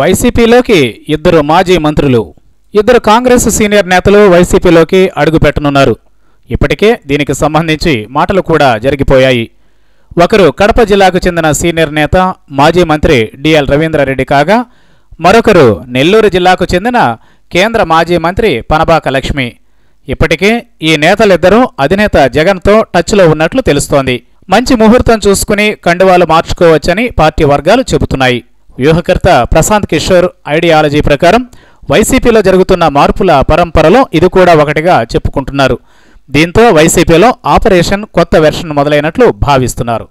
వైసీపీలోకి ఇద్దరు మాజీ మంత్రులు. ఇద్దరు కాంగ్రెస్ సీనియర్ నేతలు వైసీపీలోకి అడుగుపెట్టనున్నారు. ఇప్పటికే దీనికి సంబంధించి మాటలు కూడా జరిగిపోయాయి. ఒకరు కడప జిల్లాకు చెందిన సీనియర్ నేత మాజీ మంత్రి డిఎల్ రవీంద్రారెడ్డి కాగా, మరొకరు నెల్లూరు జిల్లాకు చెందిన కేంద్ర మాజీ మంత్రి పనబాక లక్ష్మి. ఇప్పటికే ఈ నేతలిద్దరూ అధినేత జగన్తో టచ్లో ఉన్నట్లు తెలుస్తోంది. మంచి ముహూర్తం చూసుకుని కండువాలు మార్చుకోవచ్చని పార్టీ వర్గాలు చెబుతున్నాయి. వ్యూహకర్త ప్రశాంత్ కిషోర్ ఐడియాలజీ ప్రకారం వైసీపీలో జరుగుతున్న మార్పుల పరంపరలో ఇది కూడా ఒకటిగా చెప్పుకుంటున్నారు. దీంతో వైసీపీలో ఆపరేషన్ కొత్త వెర్షన్ మొదలైనట్లు భావిస్తున్నారు.